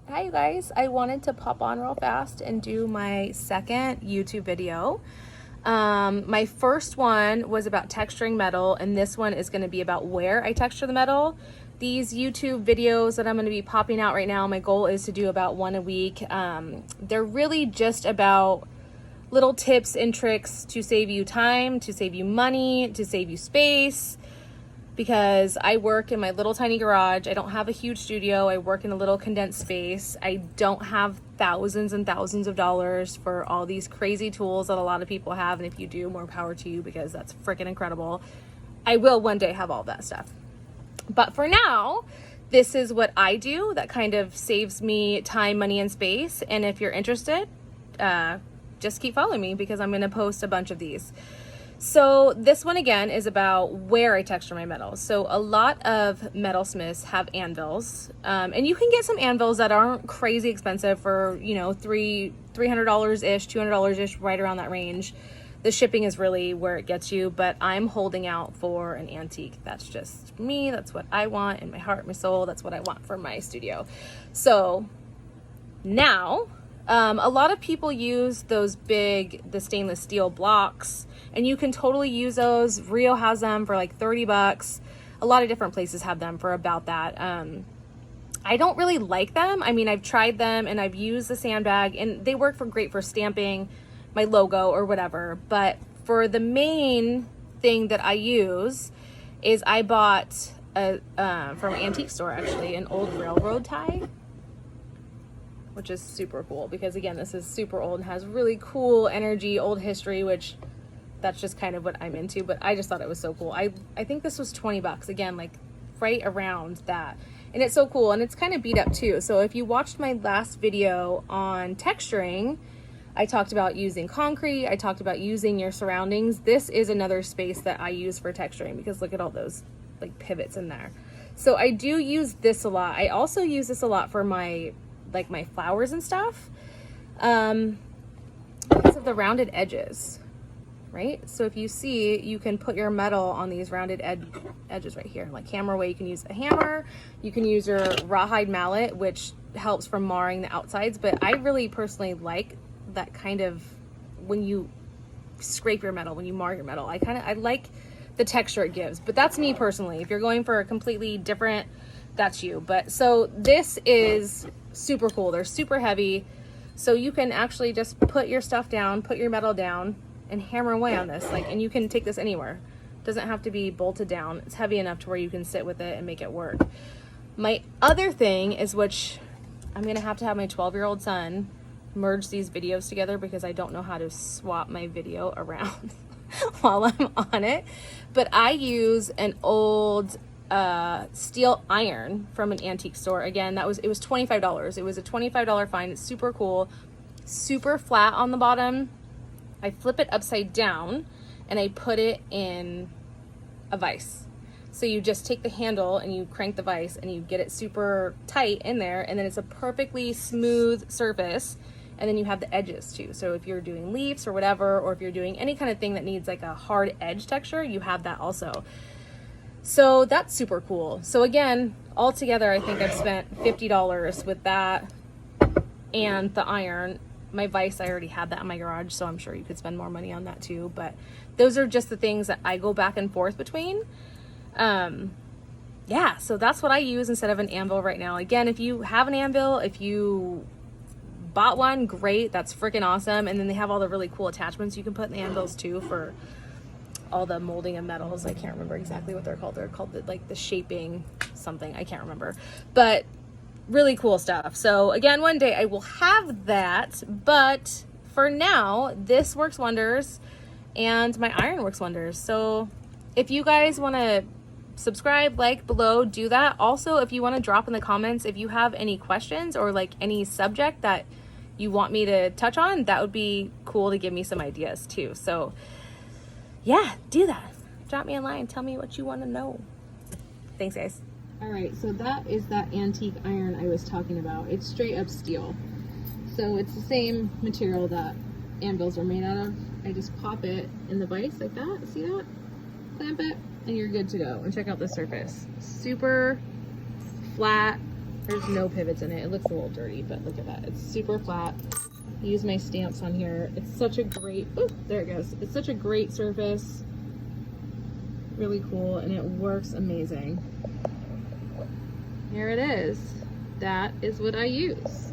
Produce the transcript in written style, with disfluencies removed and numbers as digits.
Hi you guys, I wanted to pop on real fast and do my second YouTube video. My first one was about texturing metal, and this one is going to be about where I texture the metal. These YouTube videos that I'm going to be popping out right now, my goal is to do about one a week. They're really just about little tips and tricks to save you time, to save you money, to save you space. Because I work in my little tiny garage. I don't have a huge studio. I work in a little condensed space. I don't have thousands and thousands of dollars for all these crazy tools that a lot of people have. And if you do, more power to you, because that's freaking incredible. I will one day have all that stuff. But for now, this is what I do that kind of saves me time, money, and space. And if you're interested, just keep following me, because I'm going to post a bunch of these. So this one again is about where I texture my metals. So a lot of metalsmiths have anvils, and you can get some anvils that aren't crazy expensive for, you know, $300-ish, $200-ish, right around that range. The shipping is really where it gets you, but I'm holding out for an antique. That's just me. That's what I want in my heart, my soul. That's what I want for my studio. So now, a lot of people use those the stainless steel blocks, and you can totally use those. Rio has them for like 30 bucks. A lot of different places have them for about that. I don't really like them. I mean, I've tried them and I've used the sandbag, and they work great for stamping my logo or whatever. But for the main thing that I use is I bought from an antique store, actually, an old railroad tie, which is super cool because, again, this is super old and has really cool energy, old history, which that's just kind of what I'm into. But I just thought it was so cool. I think this was 20 bucks, again, like right around that. And it's so cool, and it's kind of beat up too. So if you watched my last video on texturing, I talked about using concrete. I talked about using your surroundings. This is another space that I use for texturing, because look at all those like pivots in there. So I do use this a lot. I also use this a lot for my flowers and stuff, because of the rounded edges, right? So if you see, you can put your metal on these rounded edges right here. Like hammer way, you can use a hammer, you can use your rawhide mallet, which helps from marring the outsides. But I really personally like that kind of, when you scrape your metal, when you mar your metal, I like the texture it gives. But that's me personally. If you're going for a completely different, that's you. But so this is super cool. They're super heavy, so you can actually just put your stuff down, put your metal down, and hammer away on this. And you can take this anywhere. It doesn't have to be bolted down. It's heavy enough to where you can sit with it and make it work. My other thing is, which I'm gonna have to have my 12-year-old son merge these videos together, because I don't know how to swap my video around while I'm on it. But I use an old steel iron from an antique store. Again, it was $25. It was a $25 find. It's super cool, super flat on the bottom. I flip it upside down and I put it in a vise. So you just take the handle and you crank the vise and you get it super tight in there, and then it's a perfectly smooth surface. And then you have the edges too. So if you're doing leaves or whatever, or if you're doing any kind of thing that needs like a hard edge texture, you have that also. So that's super cool. So again, altogether, I think I've spent $50 with that and the iron. My vise, I already had that in my garage, so I'm sure you could spend more money on that too. But those are just the things that I go back and forth between. Yeah, so that's what I use instead of an anvil right now. Again, if you have an anvil, if you bought one, great, that's freaking awesome. And then they have all the really cool attachments you can put in the anvils too for all the molding of metals. I can't remember exactly what they're called. They're called the shaping something. I can't remember, but really cool stuff. So again, one day I will have that, but for now, this works wonders and my iron works wonders. So if you guys want to subscribe, like below, do that. Also, if you want to drop in the comments, if you have any questions or like any subject that you want me to touch on, that would be cool to give me some ideas too. So yeah, do that. Drop me a line. Tell me what you want to know. Thanks, guys. All right, so that is that antique iron I was talking about. It's straight up steel. So it's the same material that anvils are made out of. I just pop it in the vise like that. See that? Clamp it, and you're good to go. And check out the surface. Super flat, There's no pivots in it. It looks a little dirty, but look at that. It's super flat. I use my stamps on here. It's such a great, oh, there it goes. It's such a great surface. Really cool, and it works amazing. Here it is. That is what I use.